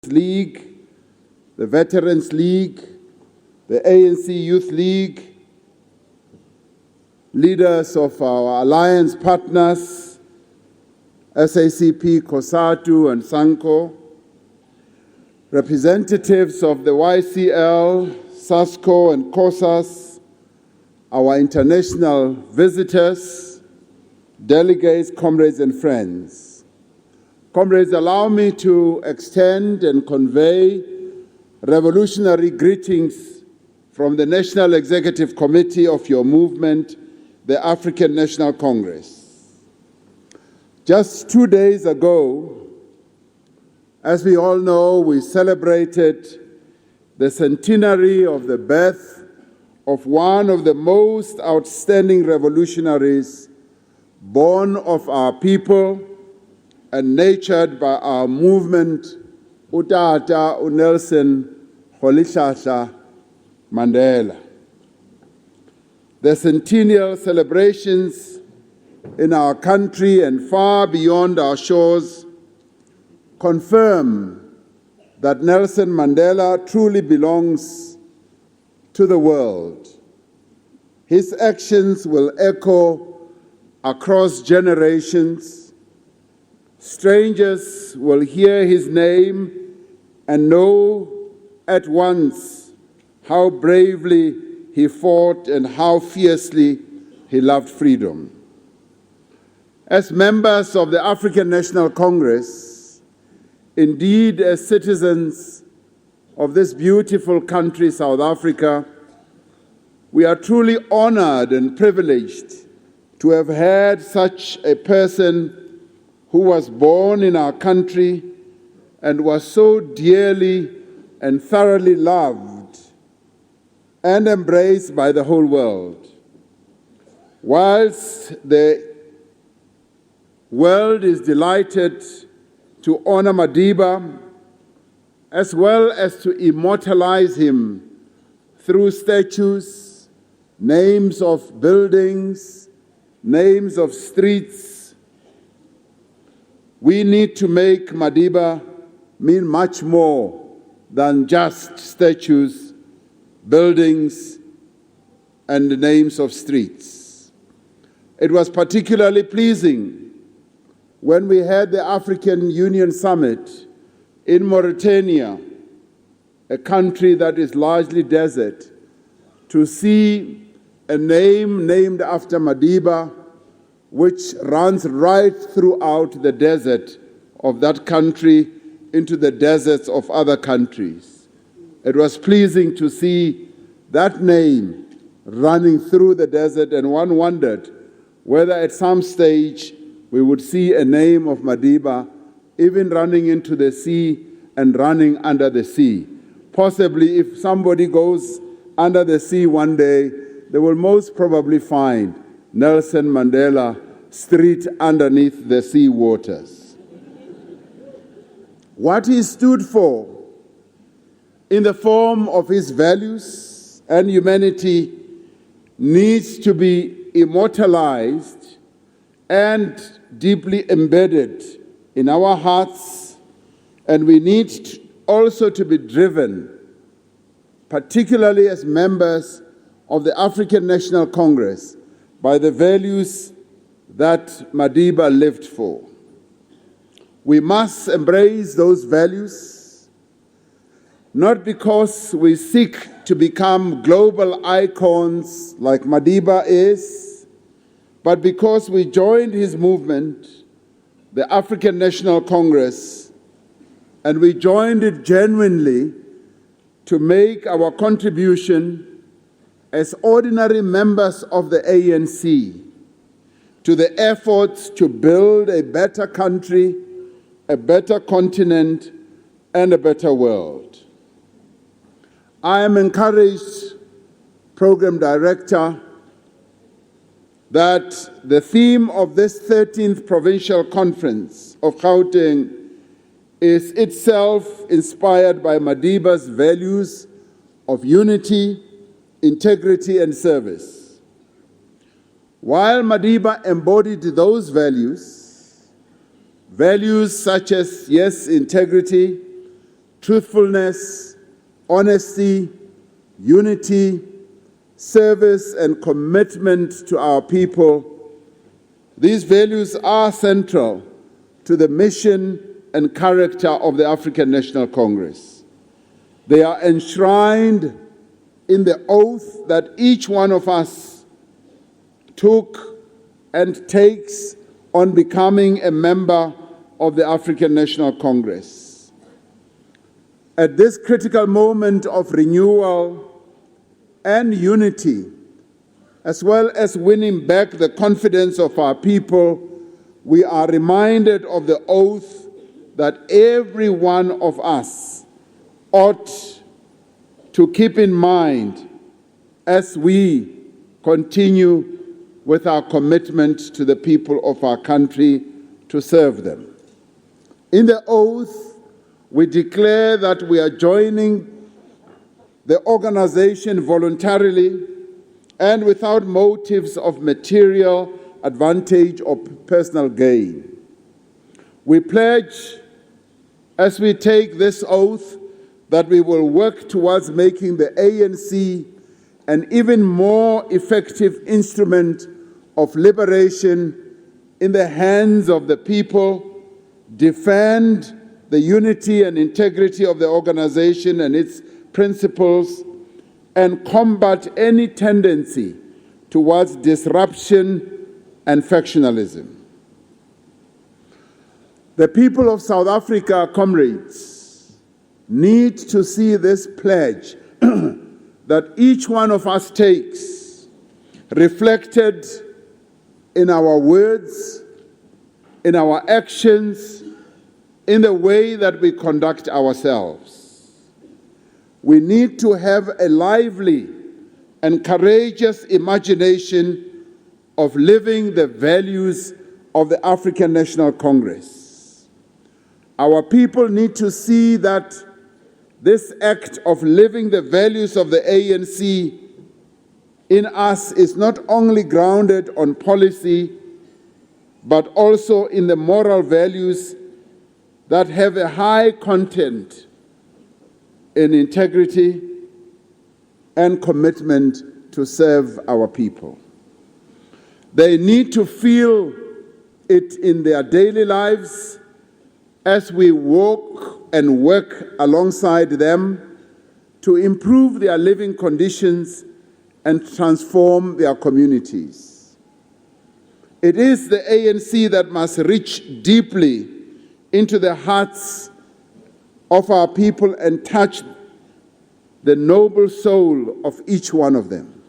League, the Veterans League, the ANC Youth League, leaders of our alliance partners, SACP, COSATU and SANCO, representatives of the YCL, SASCO and COSAS, our international visitors, delegates, comrades and friends. Comrades, allow me to extend and convey revolutionary greetings from the National Executive Committee of your movement, the African National Congress. Just 2 days ago, as we all know, we celebrated the centenary of the birth of one of the most outstanding revolutionaries born of our people and nurtured by our movement, Utata Nelson Rolihlahla Mandela. The centennial celebrations in our country and far beyond our shores confirm that Nelson Mandela truly belongs to the world. His actions will echo across generations. Strangers will hear his name and know at once how bravely he fought and how fiercely he loved freedom. As members of the African National Congress, indeed as citizens of this beautiful country, South Africa, we are truly honored and privileged to have had such a person who was born in our country and was so dearly and thoroughly loved and embraced by the whole world. Whilst the world is delighted to honor Madiba, as well as to immortalize him through statues, names of buildings, names of streets, we need to make Madiba mean much more than just statues, buildings, and the names of streets. It was particularly pleasing when we had the African Union Summit in Mauritania, a country that is largely desert, to see a name named after Madiba, which runs right throughout the desert of that country into the deserts of other countries. It was pleasing to see that name running through the desert, and one wondered whether at some stage we would see a name of Madiba even running into the sea and running under the sea. Possibly if somebody goes under the sea one day, they will most probably find Nelson Mandela Street underneath the sea waters. What he stood for in the form of his values and humanity needs to be immortalized and deeply embedded in our hearts, and we need also to be driven, particularly as members of the African National Congress, by the values that Madiba lived for. We must embrace those values, not because we seek to become global icons like Madiba is, but because we joined his movement, the African National Congress, and we joined it genuinely to make our contribution as ordinary members of the ANC to the efforts to build a better country, a better continent, and a better world. I am encouraged, Program Director, that the theme of this 13th Provincial Conference of Gauteng is itself inspired by Madiba's values of unity, integrity, and service. While Madiba embodied those values such as, yes, integrity, truthfulness, honesty, unity, service, and commitment to our people. These values are central to the mission and character of the African National Congress. They are enshrined in the oath that each one of us took and takes on becoming a member of the African National Congress. At this critical moment of renewal and unity, as well as winning back the confidence of our people, we are reminded of the oath that every one of us ought to keep in mind as we continue with our commitment to the people of our country to serve them. In the oath, we declare that we are joining the organization voluntarily and without motives of material advantage or personal gain. We pledge, as we take this oath, that we will work towards making the ANC an even more effective instrument of liberation in the hands of the people, defend the unity and integrity of the organization and its principles, and combat any tendency towards disruption and factionalism. The people of South Africa, comrades, need to see this pledge that each one of us takes reflected in our words, in our actions, in the way that we conduct ourselves. We need to have a lively and courageous imagination of living the values of the African National Congress. Our people need to see that this act of living the values of the ANC in us is not only grounded on policy, but also in the moral values that have a high content in integrity and commitment to serve our people. They need to feel it in their daily lives as we walk and work alongside them to improve their living conditions and transform their communities. It is the ANC that must reach deeply into the hearts of our people and touch the noble soul of each one of them.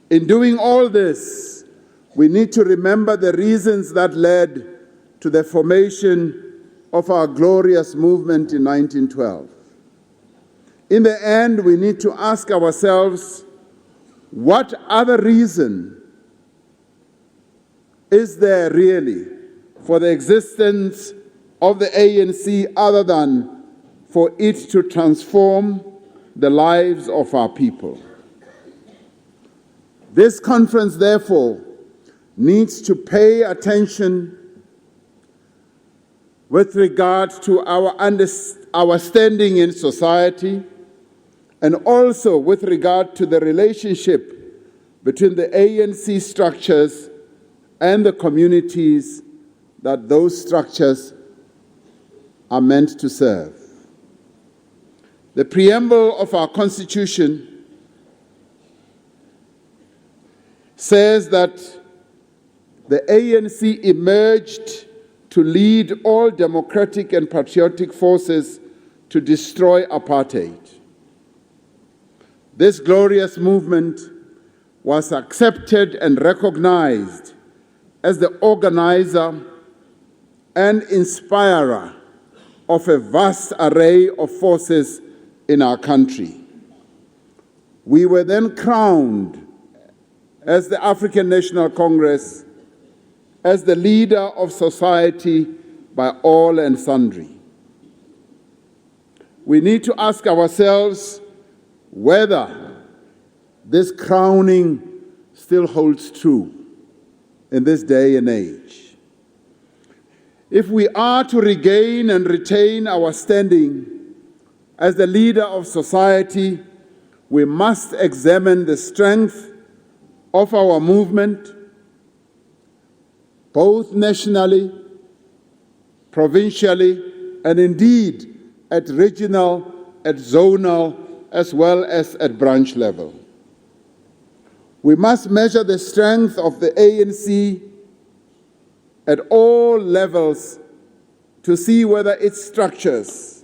In doing all this, we need to remember the reasons that led to the formation of our glorious movement in 1912. In the end, we need to ask ourselves, what other reason is there really for the existence of the ANC other than for it to transform the lives of our people? This conference, therefore, needs to pay attention with regard to our standing in society, and also with regard to the relationship between the ANC structures and the communities that those structures are meant to serve. The preamble of our Constitution says that the ANC emerged to lead all democratic and patriotic forces to destroy apartheid. This glorious movement was accepted and recognized as the organizer and inspirer of a vast array of forces in our country. We were then crowned as the African National Congress as the leader of society by all and sundry. We need to ask ourselves whether this crowning still holds true in this day and age. If we are to regain and retain our standing as the leader of society, we must examine the strength of our movement, both nationally, provincially, and indeed at regional, at zonal, as well as at branch level. We must measure the strength of the ANC at all levels to see whether its structures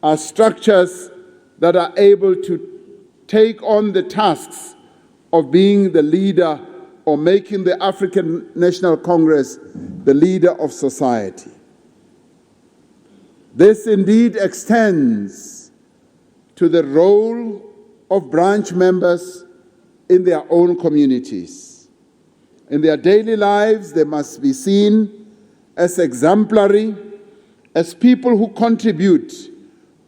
are structures that are able to take on the tasks of being the leader or making the African National Congress the leader of society. This indeed extends to the role of branch members in their own communities. In their daily lives, they must be seen as exemplary, as people who contribute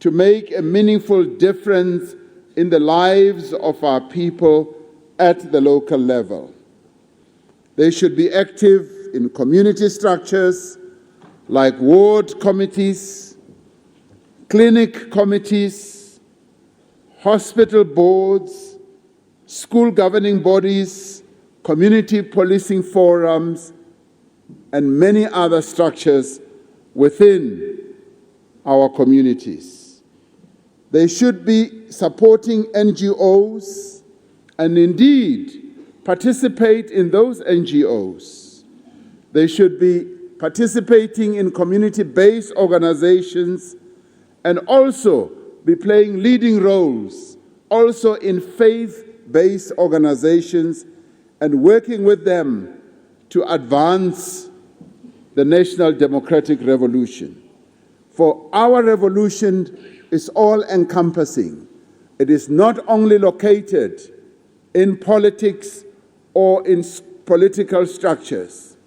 to make a meaningful difference in the lives of our people at the local level. They should be active in community structures like ward committees, clinic committees, hospital boards, school governing bodies, community policing forums, and many other structures within our communities. They should be supporting NGOs and indeed participate in those NGOs. They should be participating in community-based organizations and also be playing leading roles also in faith-based organizations and working with them to advance the national democratic revolution. For our revolution is all-encompassing. It is not only located in politics or in political structures.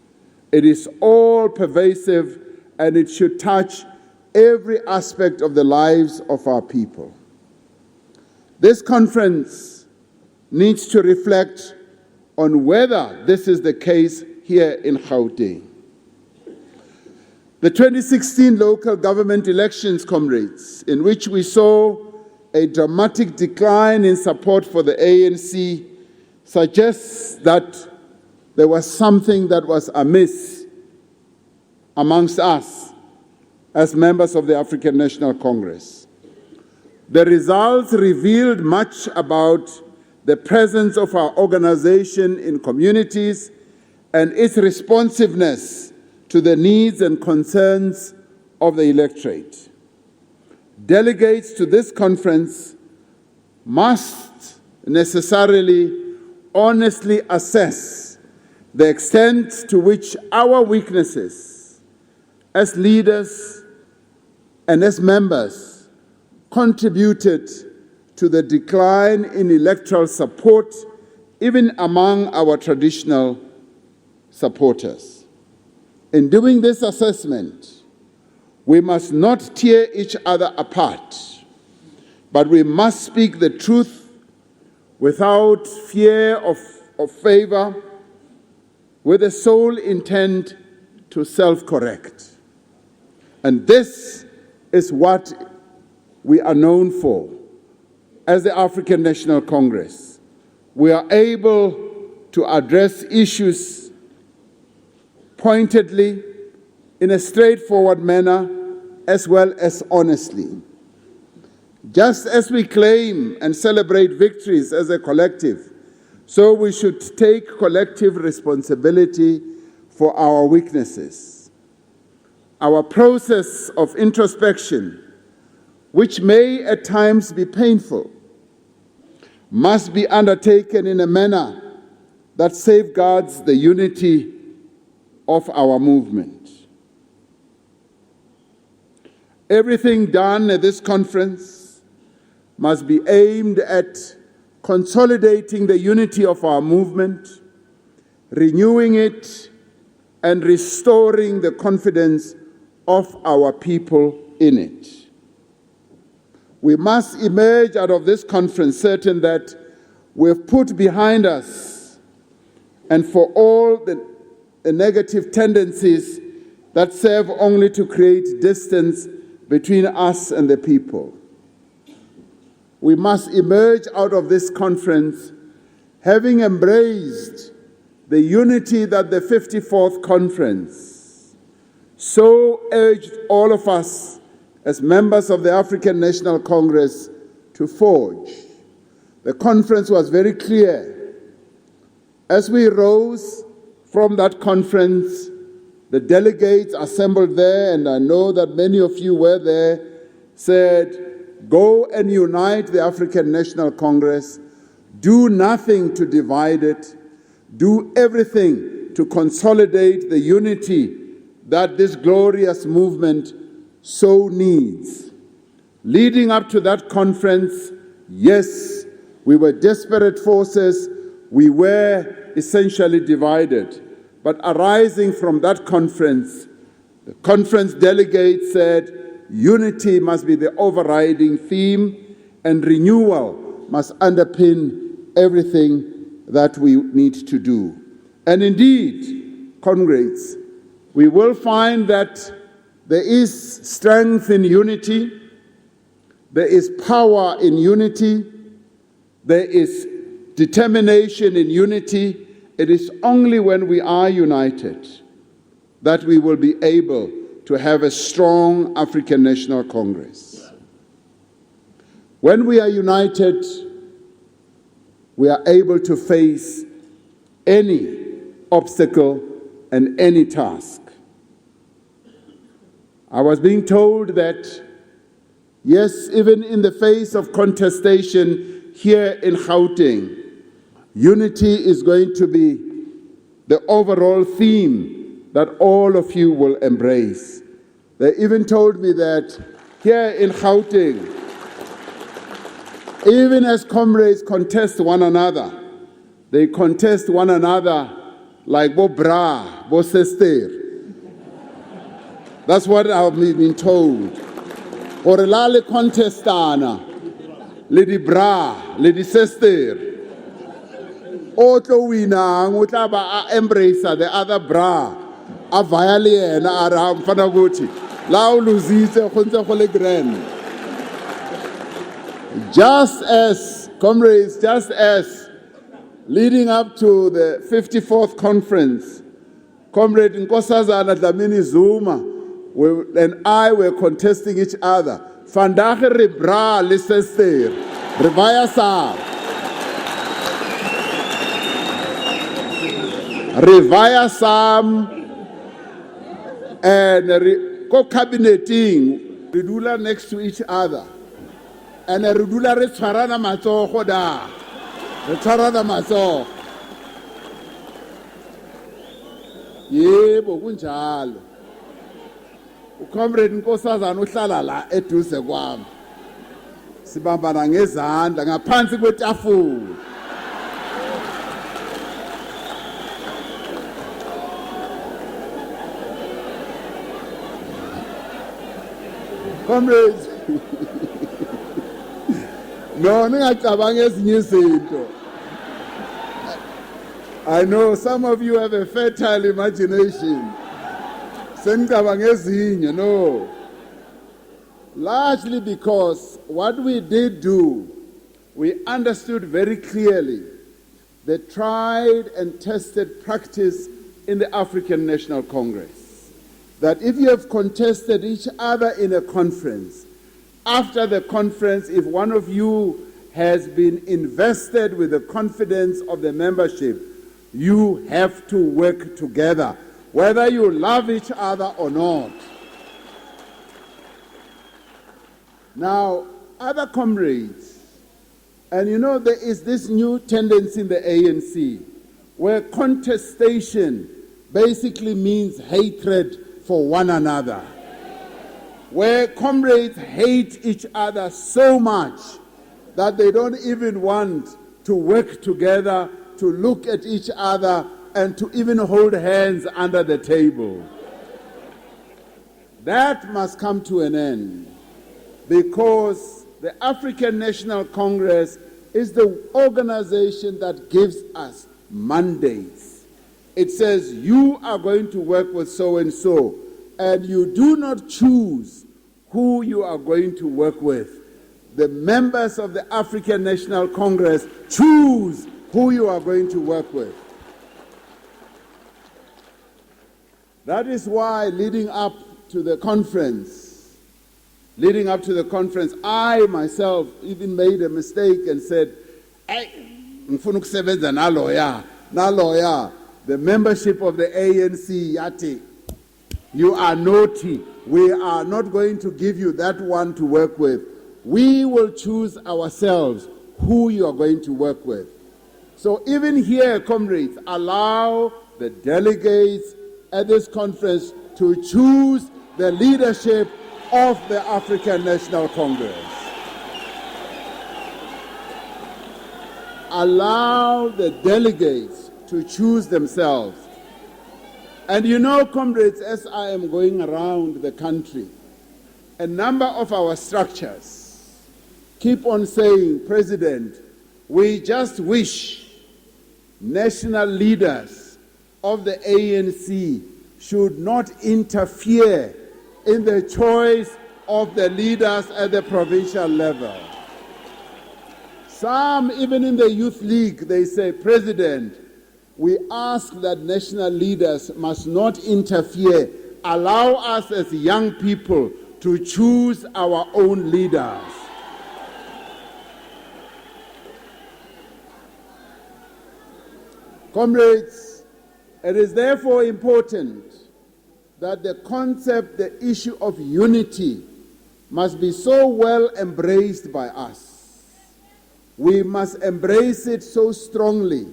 It is all pervasive and it should touch every aspect of the lives of our people. This conference needs to reflect on whether this is the case here in Gauteng. The 2016 local government elections, comrades, in which we saw a dramatic decline in support for the ANC, suggests that there was something that was amiss amongst us as members of the African National Congress. The results revealed much about the presence of our organization in communities and its responsiveness to the needs and concerns of the electorate. Delegates to this conference must necessarily honestly assess the extent to which our weaknesses as leaders and as members contributed to the decline in electoral support, even among our traditional supporters. In doing this assessment, we must not tear each other apart, but we must speak the truth without fear of favor, with the sole intent to self-correct. And this is what we are known for as the African National Congress. We are able to address issues pointedly, in a straightforward manner, as well as honestly. Just as we claim and celebrate victories as a collective, so we should take collective responsibility for our weaknesses. Our process of introspection, which may at times be painful, must be undertaken in a manner that safeguards the unity of our movement. Everything done at this conference must be aimed at consolidating the unity of our movement, renewing it, and restoring the confidence of our people in it. We must emerge out of this conference certain that we've put behind us, and for all the negative tendencies that serve only to create distance between us and the people. We must emerge out of this conference having embraced the unity that the 54th conference so urged all of us as members of the African National Congress to forge. The conference was very clear. As we rose from that conference, the delegates assembled there, and I know that many of you were there, said, go and unite the African National Congress, do nothing to divide it, do everything to consolidate the unity that this glorious movement so needs. Leading up to that conference, yes, we were disparate forces, we were essentially divided. But arising from that conference, the conference delegates said, unity must be the overriding theme and renewal must underpin everything that we need to do. And indeed, comrades, we will find that there is strength in unity, there is power in unity, there is determination in unity. It is only when we are united that we will be able to have a strong African National Congress. When we are united, we are able to face any obstacle and any task. I was being told that, yes, even in the face of contestation here in Gauteng, unity is going to be the overall theme that all of you will embrace. They even told me that here in Gauteng, even as comrades contest one another, they contest one another like bo bra, bo sister. That's what I've been told. Or la le contestana, le di bra, le di sister. Otlo wina ngutla ba embrace the other bra. A violin ara mfana guti. La uluzitse khonse go le grand. Just as comrades, just as leading up to the 54th conference, Comrade Nkosazana Dlamini Zuma and I were contesting each other. Vandaag re bra le sister. Revaya sa. Revaya Sam and co-cabineting, redula next to each other. And a redula re tshwarana matsogo da. Re tshwarana matsogo. Yebo kunjalo. Ucomrade Nkosazana uhlala la eduze kwami. Sibambana ngezandla ngaphansi kwetafula. Comrades, no, ningacabanga ezinye izinto. I know some of you have a fertile imagination. Sengicabanga ezinye, no. Largely because what we did do, we understood very clearly the tried and tested practice in the African National Congress. That if you have contested each other in a conference, after the conference, if one of you has been invested with the confidence of the membership, you have to work together, whether you love each other or not. Now, other comrades, and you know there is this new tendency in the ANC, where contestation basically means hatred for one another, where comrades hate each other so much that they don't even want to work together, to look at each other, and to even hold hands under the table. That must come to an end, because the African National Congress is the organization that gives us mandates. It says, you are going to work with so-and-so. and you do not choose who you are going to work with. The members of the African National Congress choose who you are going to work with. That is why leading up to the conference, I myself even made a mistake and said, ngifuna ukusebenza naloya, the membership of the ANC, yati, you are naughty. We are not going to give you that one to work with. We will choose ourselves who you are going to work with. So even here, comrades, allow the delegates at this conference to choose the leadership of the African National Congress. Allow the delegates to choose themselves. And you know, comrades, as I am going around the country, a number of our structures keep on saying, President, we just wish national leaders of the ANC should not interfere in the choice of the leaders at the provincial level. Some, even in the Youth League, they say, President, we ask that national leaders must not interfere. Allow us as young people to choose our own leaders. Comrades, it is therefore important that the concept, the issue of unity must be so well embraced by us. We must embrace it so strongly,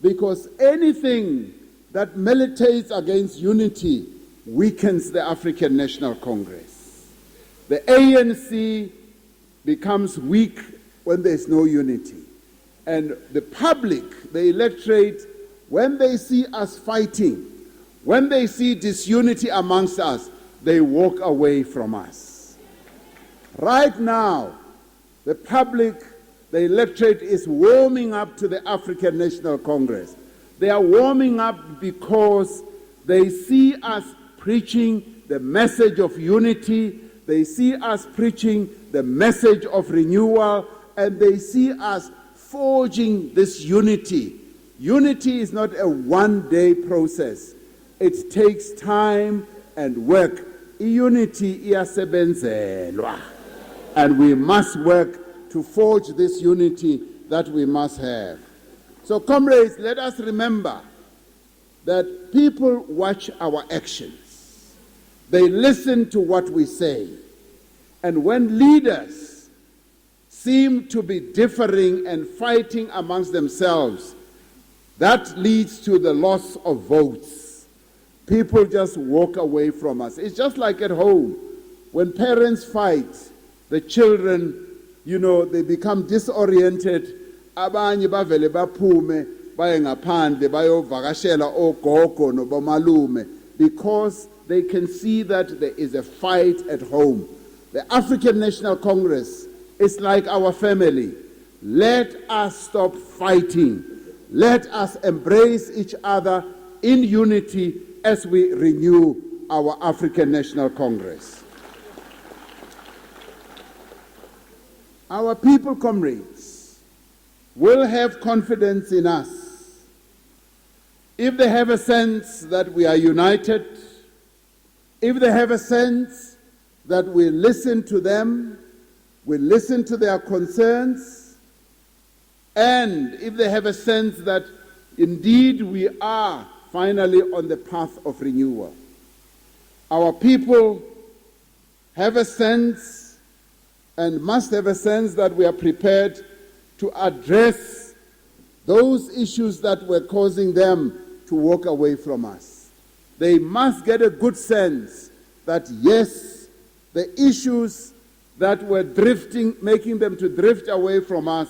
because anything that militates against unity weakens the African National Congress. The ANC becomes weak when there's no unity. And the public, the electorate, when they see us fighting, when they see disunity amongst us, they walk away from us. Right now, the public, the electorate is warming up to the African National Congress. They are warming up because they see us preaching the message of unity, they see us preaching the message of renewal, and they see us forging this unity. Unity is not a one-day process. It takes time and work. Unity iyasebenzelwa. And we must work to forge this unity that we must have. So, comrades, let us remember that people watch our actions. They listen to what we say. And when leaders seem to be differing and fighting amongst themselves, that leads to the loss of votes. People just walk away from us. It's just like at home. When parents fight, the children, they become disoriented. Abanye bavele baphume baye ngaphandle bayovakashela ogogo nobomalume, because they can see that there is a fight at home. The African National Congress is like our family. Let us stop fighting. Let us embrace each other in unity as we renew our African National Congress. Our people, comrades, will have confidence in us if they have a sense that we are united, if they have a sense that we listen to them, we listen to their concerns, and if they have a sense that indeed we are finally on the path of renewal. Our people have a sense and must have a sense that we are prepared to address those issues that were causing them to walk away from us. They must get a good sense that yes, the issues that were making them to drift away from us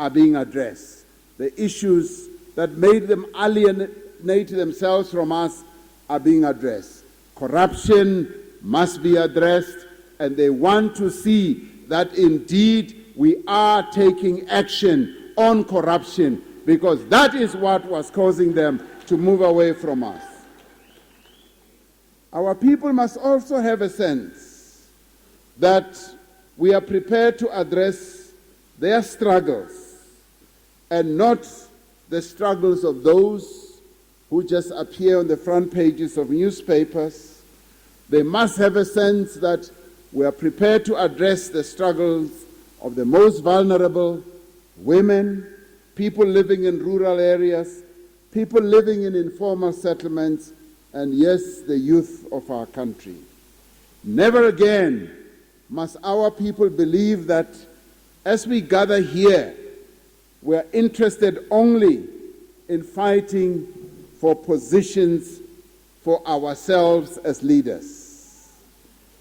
are being addressed. The issues that made them alienate themselves from us are being addressed. Corruption must be addressed, and they want to see that indeed we are taking action on corruption, because that is what was causing them to move away from us. Our people must also have a sense that we are prepared to address their struggles and not the struggles of those who just appear on the front pages of newspapers. They must have a sense that we are prepared to address the struggles of the most vulnerable, women, people living in rural areas, people living in informal settlements, and yes, the youth of our country. Never again must our people believe that as we gather here, we are interested only in fighting for positions for ourselves as leaders.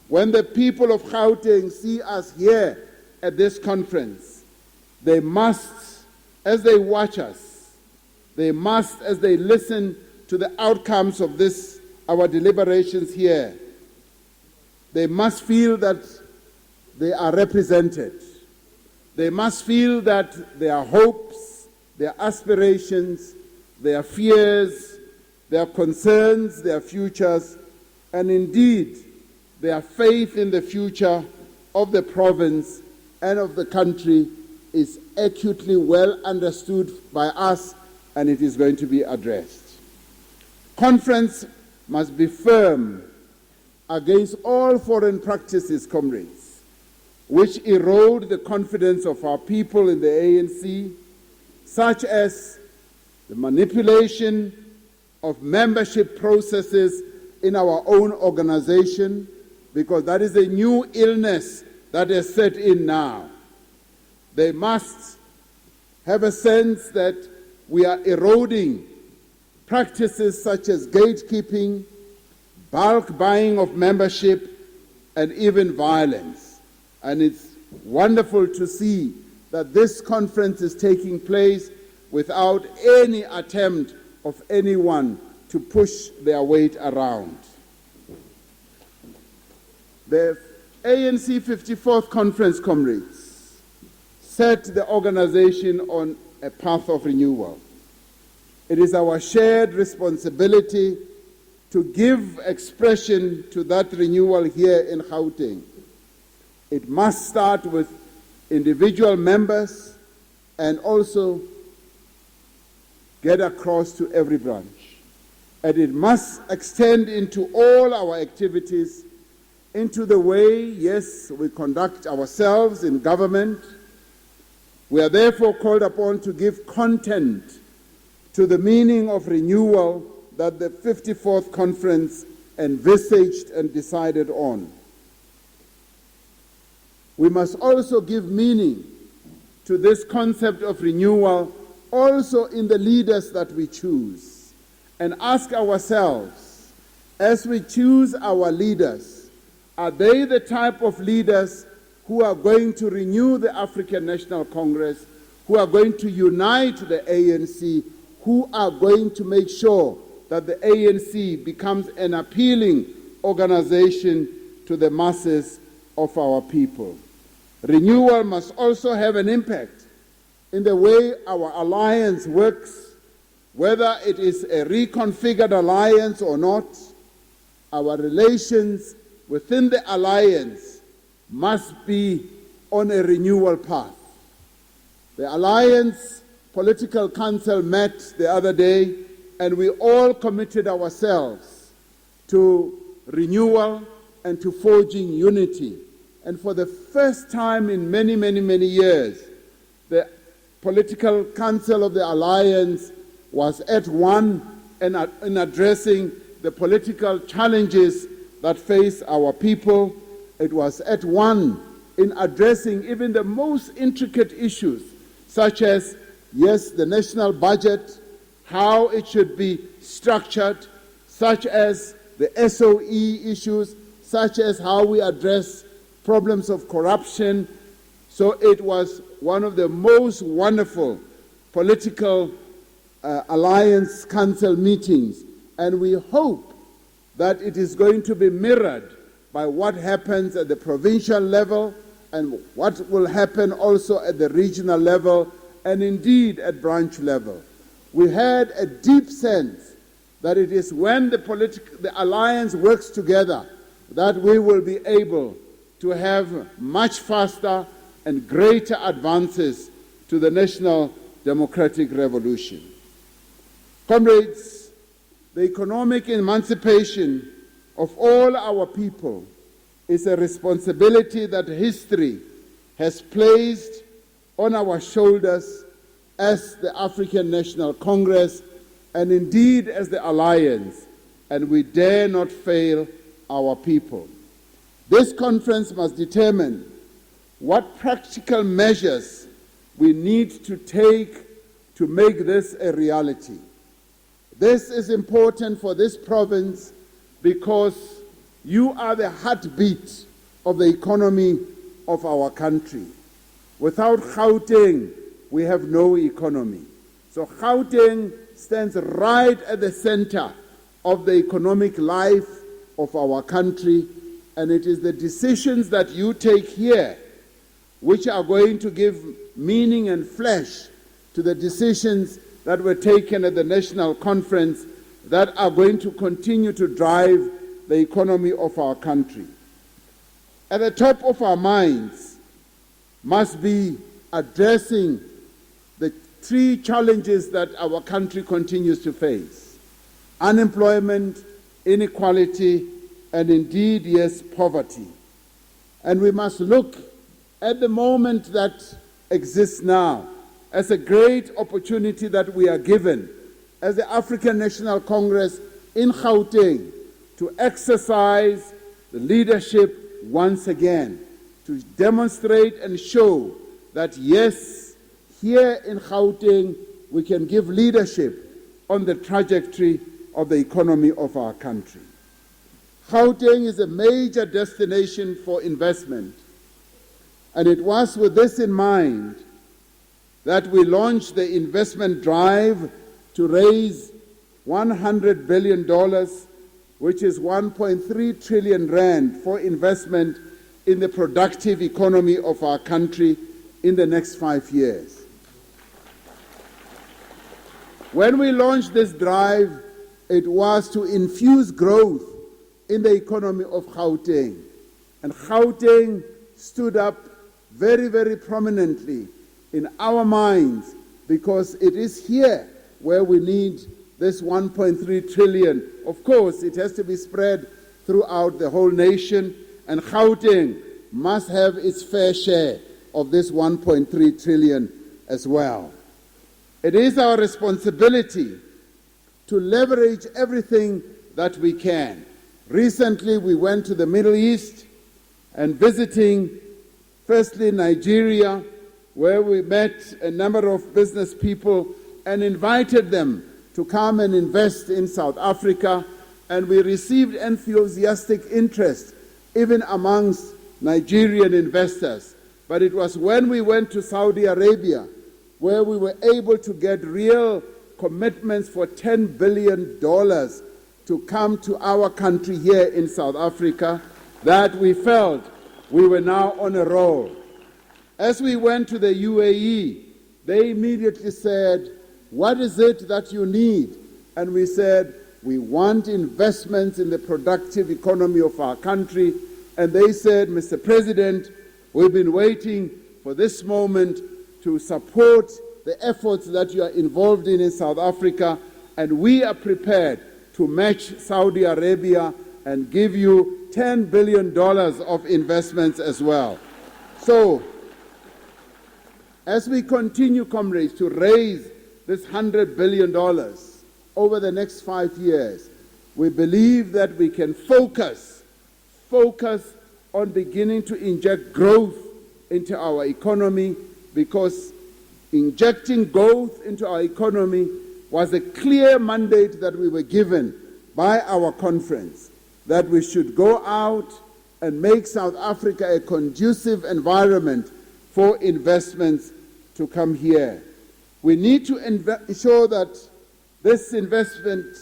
When the people of Gauteng see us here at this conference, they must, as they watch us, they must, as they listen to the outcomes of this, our deliberations here, they must feel that they are represented. They must feel that their hopes, their aspirations, their fears, their concerns, their futures, and indeed their faith in the future of the province and of the country is acutely well understood by us, and it is going to be addressed. Conference must be firm against all foreign practices, comrades, which erode the confidence of our people in the ANC, such as the manipulation of membership processes in our own organization, because that is a new illness that has set in now. They must have a sense that we are eroding practices such as gatekeeping, bulk buying of membership, and even violence. And it's wonderful to see that this conference is taking place without any attempt of anyone to push their weight around. The ANC 54th Conference, comrades, set the organization on a path of renewal. It is our shared responsibility to give expression to that renewal here in Gauteng. It must start with individual members and also get across to every branch. And it must extend into all our activities, into the way, yes, we conduct ourselves in government. We are therefore called upon to give content to the meaning of renewal that the 54th Conference envisaged and decided on. We must also give meaning to this concept of renewal also in the leaders that we choose, and ask ourselves, as we choose our leaders, are they the type of leaders who are going to renew the African National Congress, who are going to unite the ANC, who are going to make sure that the ANC becomes an appealing organization to the masses of our people? Renewal must also have an impact in the way our alliance works, whether it is a reconfigured alliance or not. Our relations within the alliance must be on a renewal path. The Alliance Political Council met the other day, and we all committed ourselves to renewal and to forging unity. And for the first time in many, many, many years, the Political Council of the Alliance was at one in addressing the political challenges that face our people. It was at one in addressing even the most intricate issues, such as, yes, the national budget, how it should be structured, such as the SOE issues, such as how we address problems of corruption. So it was one of the most wonderful political Alliance Council meetings, and we hope that it is going to be mirrored by what happens at the provincial level and what will happen also at the regional level and indeed at branch level. We had a deep sense that it is when the alliance works together that we will be able to have much faster and greater advances to the national democratic revolution. Comrades, the economic emancipation of all our people is a responsibility that history has placed on our shoulders as the African National Congress and indeed as the Alliance, and we dare not fail our people. This conference must determine what practical measures we need to take to make this a reality. This is important for this province because you are the heartbeat of the economy of our country. Without Gauteng, we have no economy. So Gauteng stands right at the center of the economic life of our country, and it is the decisions that you take here which are going to give meaning and flesh to the decisions that were taken at the National Conference that are going to continue to drive the economy of our country. At the top of our minds must be addressing the three challenges that our country continues to face: unemployment, inequality, and indeed, yes, poverty. And we must look at the moment that exists now as a great opportunity that we are given as the African National Congress in Gauteng to exercise the leadership once again, to demonstrate and show that yes, here in Gauteng we can give leadership on the trajectory of the economy of our country. Gauteng is a major destination for investment, and it was with this in mind that we launched the investment drive to raise $100 billion, which is 1.3 trillion rand for investment in the productive economy of our country in the next 5 years. When we launched this drive, it was to infuse growth in the economy of Gauteng. And Gauteng stood up very, very prominently in our minds because it is here where we need this 1.3 trillion. Of course, it has to be spread throughout the whole nation, and Gauteng must have its fair share of this 1.3 trillion as well. It is our responsibility to leverage everything that we can. Recently, we went to the Middle East and visiting, firstly, Nigeria, where we met a number of business people and invited them to come and invest in South Africa, and we received enthusiastic interest even amongst Nigerian investors. But it was when we went to Saudi Arabia where we were able to get real commitments for $10 billion to come to our country here in South Africa that we felt we were now on a roll. As we went to the UAE, they immediately said, "What is it that you need?" And we said, "We want investments in the productive economy of our country." And they said, "Mr. President, we've been waiting for this moment to support the efforts that you are involved in South Africa, and we are prepared to match Saudi Arabia and give you $10 billion of investments as well." So, as we continue, comrades, to raise this $100 billion over the next 5 years, we believe that we can focus on beginning to inject growth into our economy, because injecting growth into our economy was a clear mandate that we were given by our conference, that we should go out and make South Africa a conducive environment for investments to come here. We need to ensure that this investment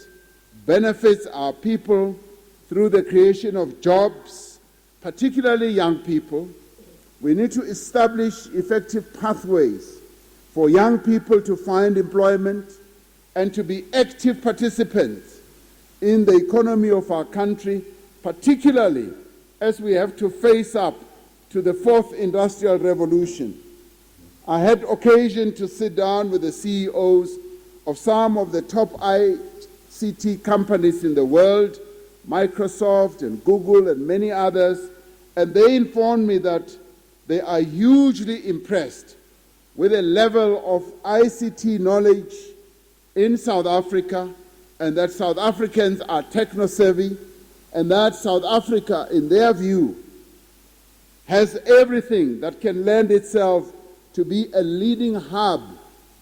benefits our people through the creation of jobs, particularly young people. We need to establish effective pathways for young people to find employment and to be active participants in the economy of our country, particularly as we have to face up to the fourth industrial revolution. I had occasion to sit down with the CEOs of some of the top ICT companies in the world, Microsoft and Google and many others, and they informed me that they are hugely impressed with the level of ICT knowledge in South Africa, and that South Africans are techno-savvy, and that South Africa, in their view, has everything that can lend itself to be a leading hub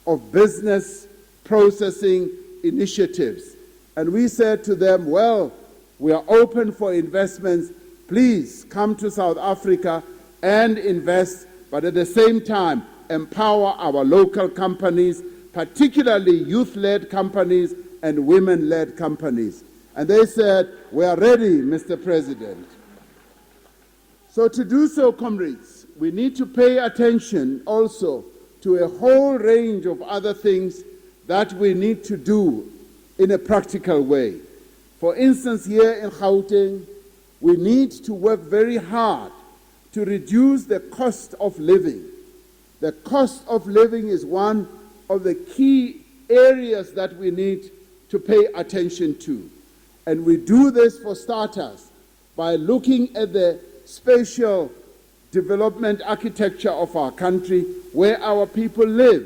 of business processing initiatives. And we said to them, well, we are open for investments. Please come to South Africa and invest, but at the same time, empower our local companies, particularly youth-led companies and women-led companies. And they said, we are ready, Mr. President. So to do so, comrades, we need to pay attention also to a whole range of other things that we need to do in a practical way. For instance, here in Gauteng, we need to work very hard to reduce the cost of living. The cost of living is one of the key areas that we need to pay attention to. And we do this, for starters, by looking at the spatial development architecture of our country, where our people live.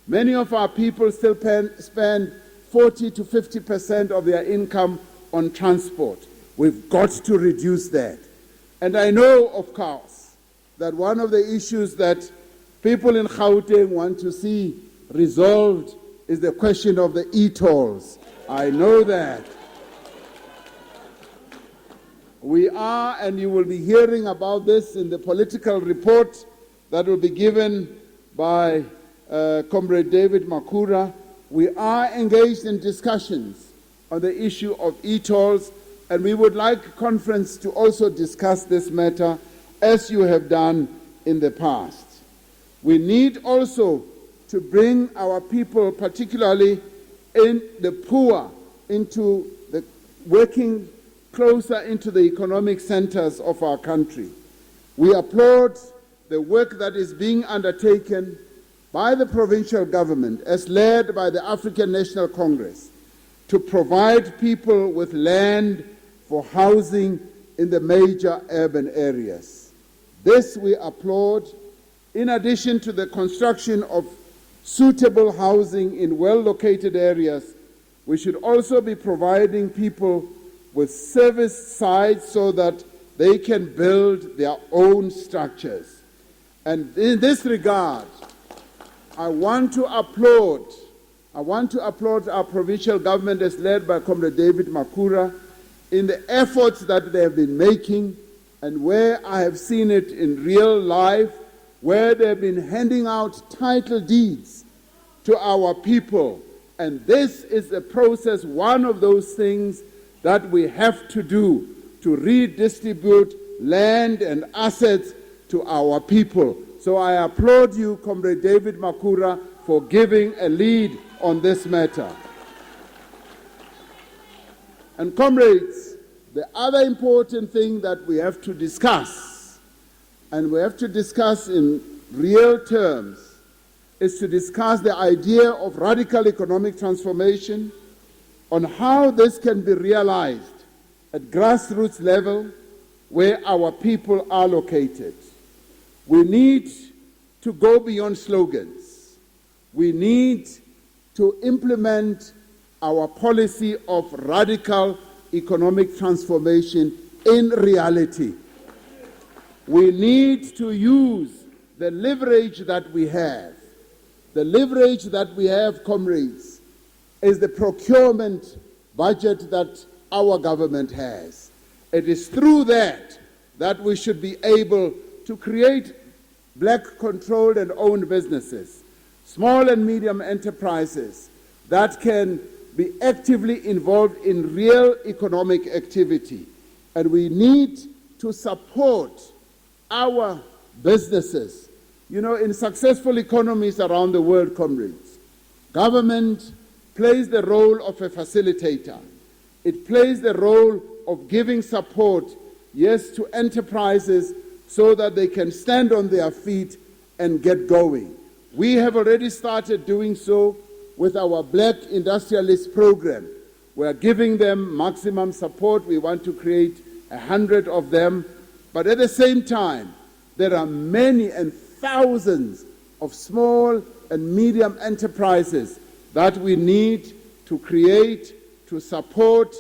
Many of our people still spend 40 to 50% of their income on transport. We've got to reduce that. And I know, of course, that one of the issues that people in Gauteng want to see resolved is the question of the e-tolls. I know that. We are, and you will be hearing about this in the political report that will be given by Comrade David Makura. We are engaged in discussions on the issue of e-tolls, and we would like conference to also discuss this matter as you have done in the past. We need also to bring our people, particularly in the poor, into the working closer into the economic centers of our country. We applaud the work that is being undertaken by the provincial government, as led by the African National Congress, to provide people with land for housing in the major urban areas. This we applaud, in addition to the construction of suitable housing in well-located areas. We should also be providing people with service sites so that they can build their own structures. And in this regard, I want to applaud our provincial government, as led by Comrade David Makura, in the efforts that they have been making, and where I have seen it in real life, where they have been handing out title deeds to our people. And this is a process, one of those things that we have to do to redistribute land and assets to our people. So I applaud you, Comrade David Makura, for giving a lead on this matter. And comrades, the other important thing that we have to discuss, and we have to discuss in real terms, is to discuss the idea of radical economic transformation, on how this can be realized at grassroots level where our people are located. We need to go beyond slogans. We need to implement our policy of radical economic transformation in reality. We need to use the leverage that we have. The leverage that we have, comrades, is the procurement budget that our government has. It is through that we should be able to create black-controlled and owned businesses, small and medium enterprises that can be actively involved in real economic activity. And we need to support our businesses. You know, in successful economies around the world, comrades, government plays the role of a facilitator. It plays the role of giving support, yes, to enterprises so that they can stand on their feet and get going. We have already started doing so with our Black Industrialist Program. We are giving them maximum support. We want to create 100 of them. But at the same time, there are many and thousands of small and medium enterprises that we need to create, to support,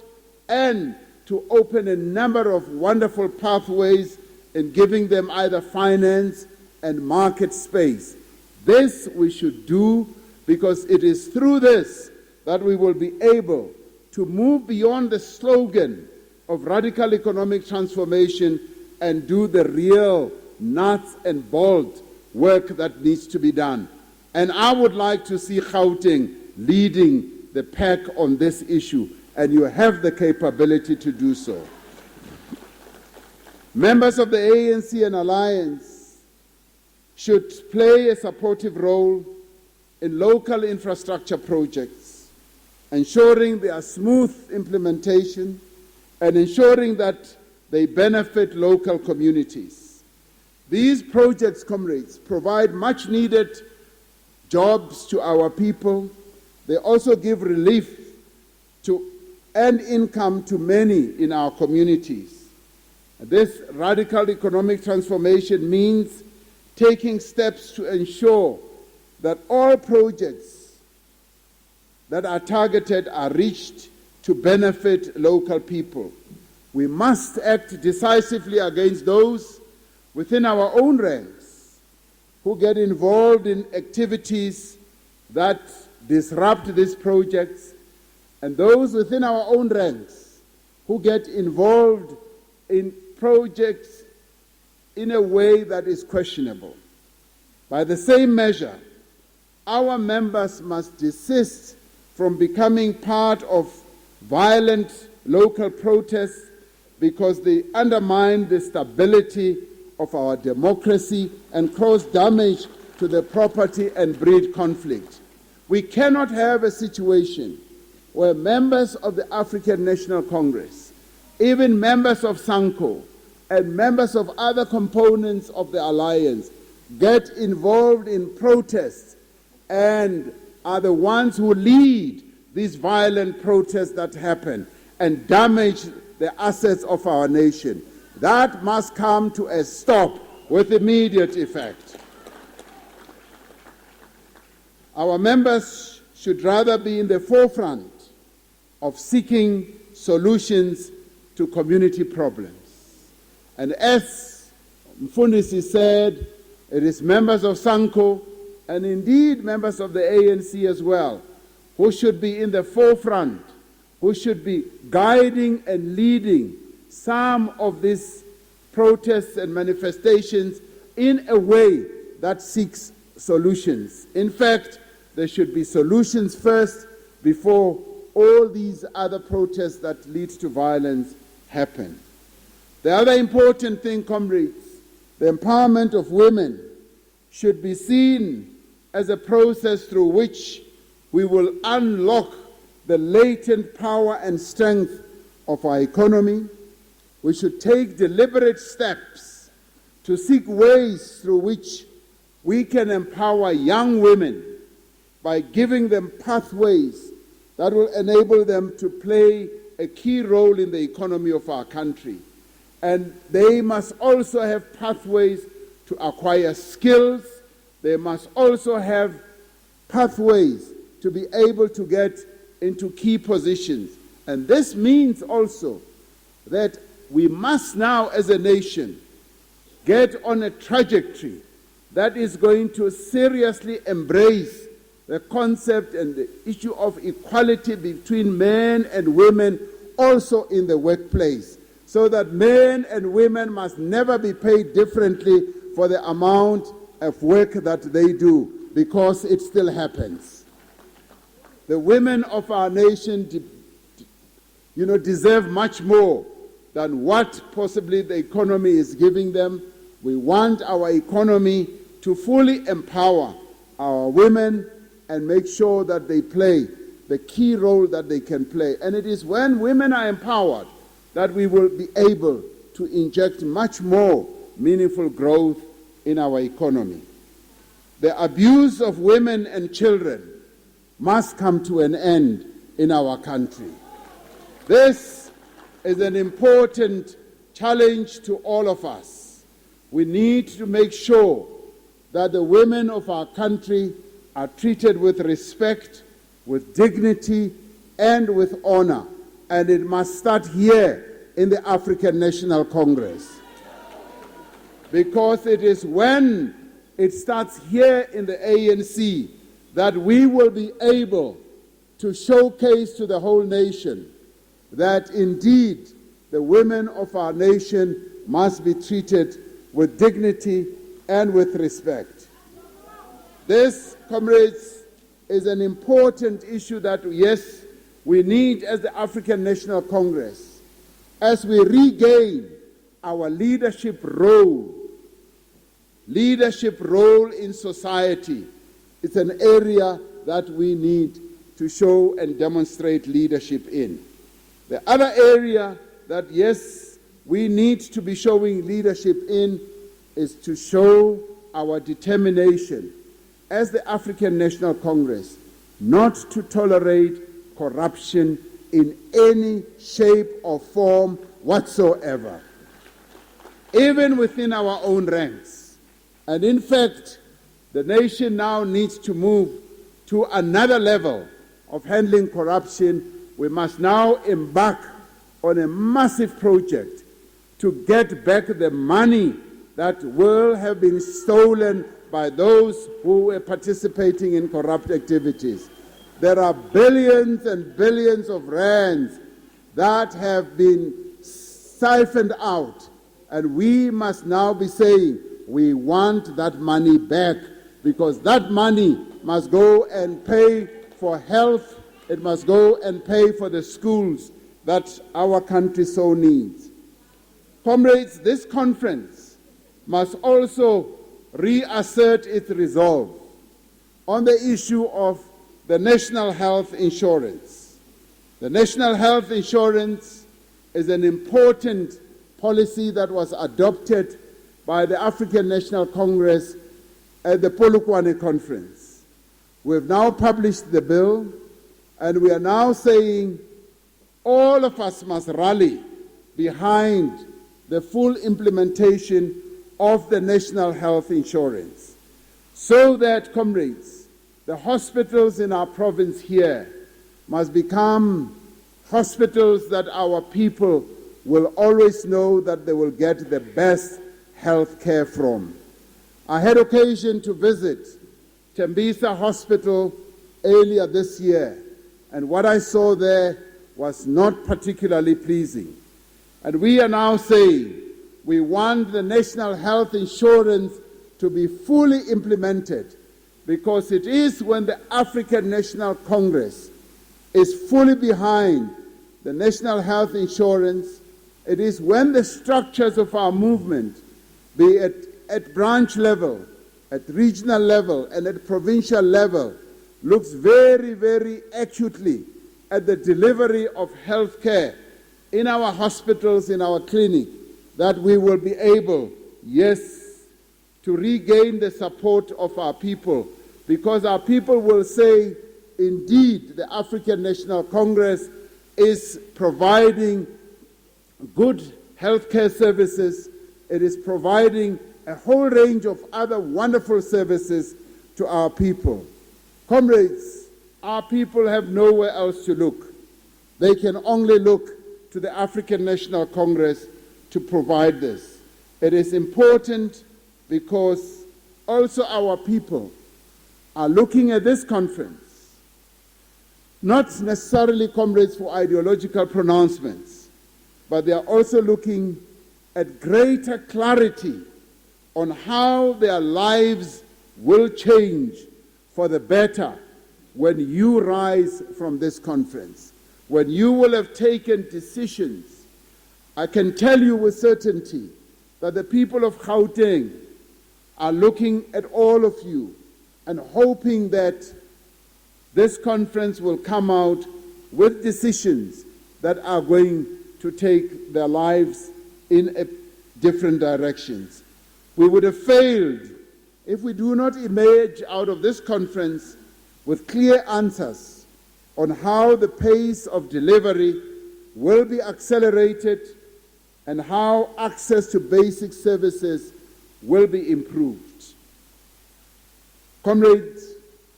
and to open a number of wonderful pathways in giving them either finance and market space. This we should do because it is through this that we will be able to move beyond the slogan of radical economic transformation and do the real nuts and bolts work that needs to be done. And I would like to see Gauteng leading the pack on this issue, and you have the capability to do so. Members of the ANC and Alliance should play a supportive role in local infrastructure projects, ensuring their smooth implementation and ensuring that they benefit local communities. These projects, comrades, provide much needed jobs to our people. They also give relief to and income to many in our communities. This radical economic transformation means taking steps to ensure that all projects that are targeted are reached to benefit local people. We must act decisively against those within our own ranks who get involved in activities that disrupt these projects, and those within our own ranks who get involved in projects in a way that is questionable. By the same measure, our members must desist from becoming part of violent local protests because they undermine the stability of our democracy and cause damage to the property and breed conflict. We cannot have a situation where members of the African National Congress, even members of SANCO, and members of other components of the alliance get involved in protests and are the ones who lead these violent protests that happen and damage the assets of our nation. That must come to a stop with immediate effect. Our members should rather be in the forefront of seeking solutions to community problems. And as Mfundisi said, it is members of SANCO and indeed members of the ANC as well who should be in the forefront, who should be guiding and leading some of these protests and manifestations in a way that seeks solutions. In fact, there should be solutions first before all these other protests that lead to violence happen. The other important thing, comrades, the empowerment of women should be seen as a process through which we will unlock the latent power and strength of our economy. We should take deliberate steps to seek ways through which we can empower young women by giving them pathways that will enable them to play a key role in the economy of our country. And they must also have pathways to acquire skills. They must also have pathways to be able to get into key positions. And this means also that we must now, as a nation, get on a trajectory that is going to seriously embrace the concept and the issue of equality between men and women also in the workplace, so that men and women must never be paid differently for the amount of work that they do, because it still happens. The women of our nation deserve much more than what possibly the economy is giving them. We want our economy to fully empower our women and make sure that they play the key role that they can play. And it is when women are empowered that we will be able to inject much more meaningful growth in our economy. The abuse of women and children must come to an end in our country. This is an important challenge to all of us. We need to make sure that the women of our country are treated with respect, with dignity, and with honor. And it must start here in the African National Congress. Because it is when it starts here in the ANC that we will be able to showcase to the whole nation that indeed the women of our nation must be treated with dignity and with respect. This, comrades, is an important issue that, yes, we need as the African National Congress, as we regain our leadership role in society. It's an area that we need to show and demonstrate leadership in. The other area that, yes, we need to be showing leadership in is to show our determination as the African National Congress not to tolerate corruption in any shape or form whatsoever, even within our own ranks. And in fact, the nation now needs to move to another level of handling corruption. We must now embark on a massive project to get back the money that will have been stolen by those who were participating in corrupt activities. There are billions and billions of rands that have been siphoned out, and we must now be saying we want that money back, because that money must go and pay for health, it must go and pay for the schools that our country so needs. Comrades, this conference must also reassert its resolve on the issue of the national health insurance. The national health insurance is an important policy that was adopted by the African National Congress at the Polokwane Conference. We have now published the bill, and we are now saying all of us must rally behind the full implementation of the national health insurance, so that, comrades, the hospitals in our province here must become hospitals that our people will always know that they will get the best health care from. I had occasion to visit Tembisa Hospital earlier this year, and what I saw there was not particularly pleasing. And we are now saying we want the national health insurance to be fully implemented, because it is when the African National Congress is fully behind the national health insurance, it is when the structures of our movement, be it at branch level, at regional level, and at provincial level, looks very, very acutely at the delivery of health care in our hospitals, in our clinic, that we will be able, yes, to regain the support of our people, because our people will say, indeed, the African National Congress is providing good healthcare services. It is providing a whole range of other wonderful services to our people. Comrades, our people have nowhere else to look. They can only look to the African National Congress to provide this. It is important because also our people are looking at this conference, not necessarily, comrades, for ideological pronouncements, but they are also looking at greater clarity on how their lives will change for the better when you rise from this conference, when you will have taken decisions. I can tell you with certainty that the people of Gauteng are looking at all of you and hoping that this conference will come out with decisions that are going to take their lives in different directions. We would have failed if we do not emerge out of this conference with clear answers on how the pace of delivery will be accelerated and how access to basic services will be improved. Comrades,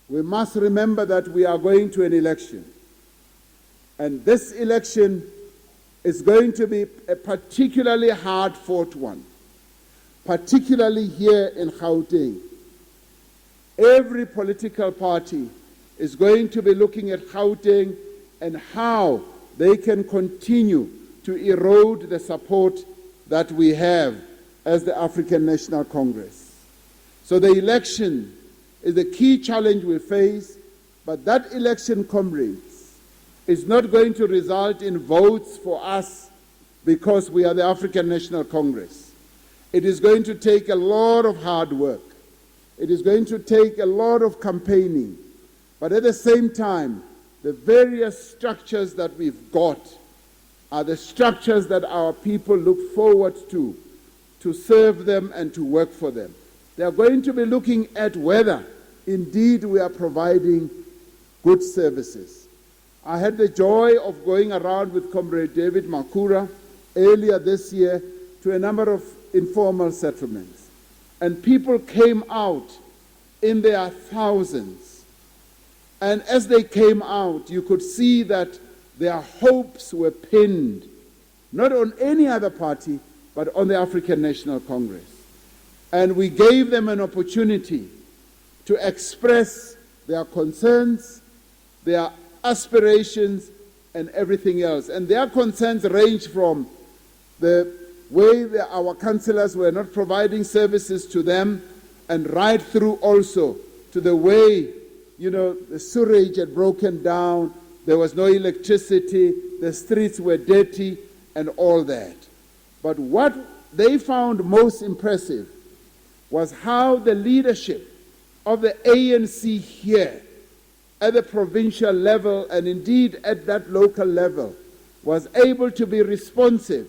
we must remember that we are going to an election. And this election is going to be a particularly hard-fought one, particularly here in Gauteng. Every political party is going to be looking at Gauteng and how they can continue to erode the support that we have as the African National Congress. So the election is the key challenge we face, but that election, comrades, is not going to result in votes for us because we are the African National Congress. It is going to take a lot of hard work. It is going to take a lot of campaigning. But at the same time, the various structures that we've got are the structures that our people look forward to serve them and to work for them. They are going to be looking at whether indeed we are providing good services. I had the joy of going around with Comrade David Makura earlier this year to a number of informal settlements. And people came out in their thousands. And as they came out, you could see that their hopes were pinned, not on any other party, but on the African National Congress. And we gave them an opportunity to express their concerns, their aspirations, and everything else. And their concerns range from the way our councillors were not providing services to them, and right through also to the way, the sewage had broken down, there was no electricity, the streets were dirty, and all that. But what they found most impressive was how the leadership of the ANC here at the provincial level and indeed at that local level was able to be responsive,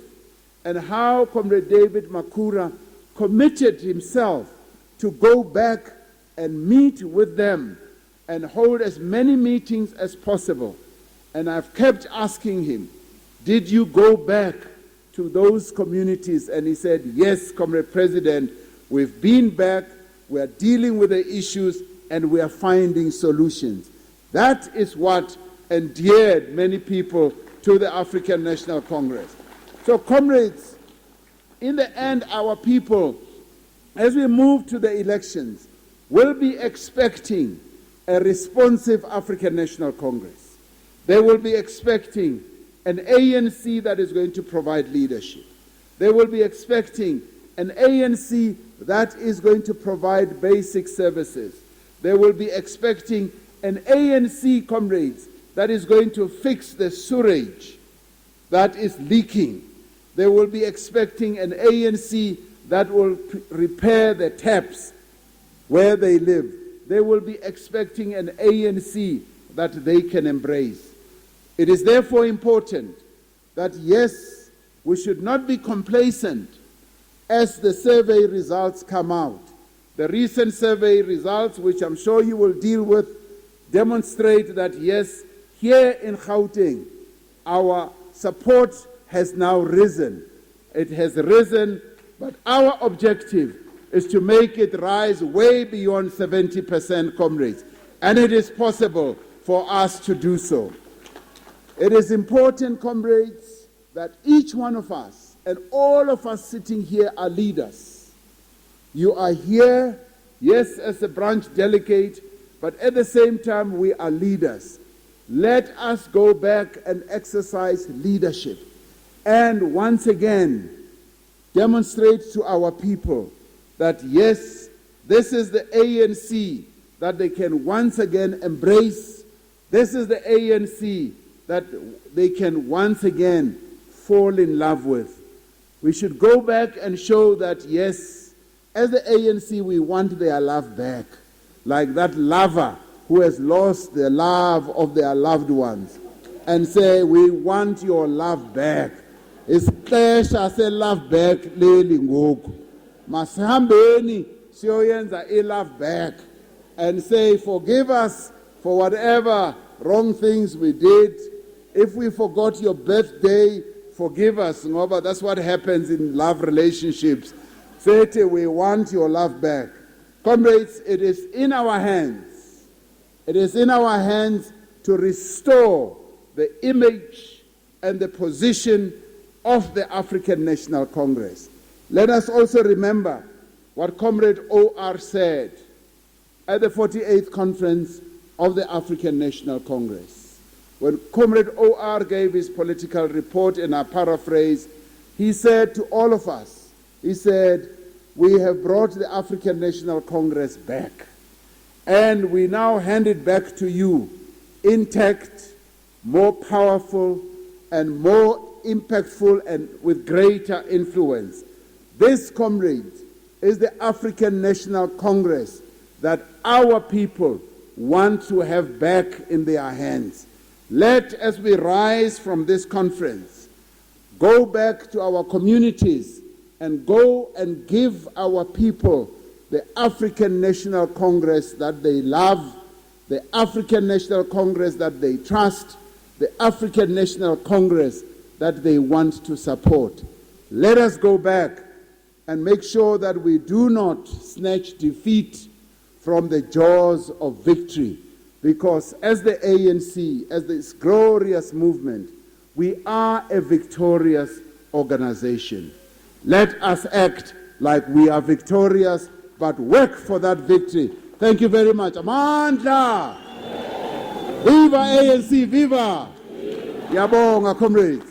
and how Comrade David Makura committed himself to go back and meet with them and hold as many meetings as possible. And I've kept asking him, did you go back to those communities? And he said, yes, Comrade President, we've been back, we are dealing with the issues, and we are finding solutions. That is what endeared many people to the African National Congress. So, comrades, in the end, our people, as we move to the elections, will be expecting a responsive African National Congress. They will be expecting an ANC that is going to provide leadership. They will be expecting an ANC that is going to provide basic services. They will be expecting an ANC, comrades, that is going to fix the sewage that is leaking. They will be expecting an ANC that will repair the taps where they live. They will be expecting an ANC that they can embrace. It is therefore important that, yes, we should not be complacent as the survey results come out. The recent survey results, which I'm sure you will deal with, demonstrate that, yes, here in Gauteng, our support has now risen. It has risen, but our objective is to make it rise way beyond 70%, comrades. And it is possible for us to do so. It is important, comrades, that each one of us and all of us sitting here are leaders. You are here, yes, as a branch delegate, but at the same time, we are leaders. Let us go back and exercise leadership and once again demonstrate to our people that, yes, this is the ANC that they can once again embrace. This is the ANC that they can once again fall in love with. We should go back and show that, yes, as the ANC, we want their love back, like that lover who has lost the love of their loved ones and say, we want your love back. Isixesha se-love back leli ngoku. Masihambeni siyoyenza i-love back and say, forgive us for whatever wrong things we did. If we forgot your birthday, forgive us. Ngoba that's what happens in love relationships. Say, we want your love back. Comrades, it is in our hands. It is in our hands to restore the image and the position of the African National Congress. Let us also remember what Comrade O.R. said at the 48th conference of the African National Congress. When Comrade O.R. gave his political report, and I paraphrase, he said to all of us, he said, we have brought the African National Congress back, and we now hand it back to you intact, more powerful, and more impactful, and with greater influence. This, comrades, is the African National Congress that our people want to have back in their hands. Let, as we rise from this conference, go back to our communities and go and give our people the African National Congress that they love, the African National Congress that they trust, the African National Congress that they want to support. Let us go back and make sure that we do not snatch defeat from the jaws of victory, because as the ANC, as this glorious movement, we are a victorious organization. Let us act like we are victorious, but work for that victory. Thank you very much. Amandla! Viva ANC, viva! Yabonga, comrades.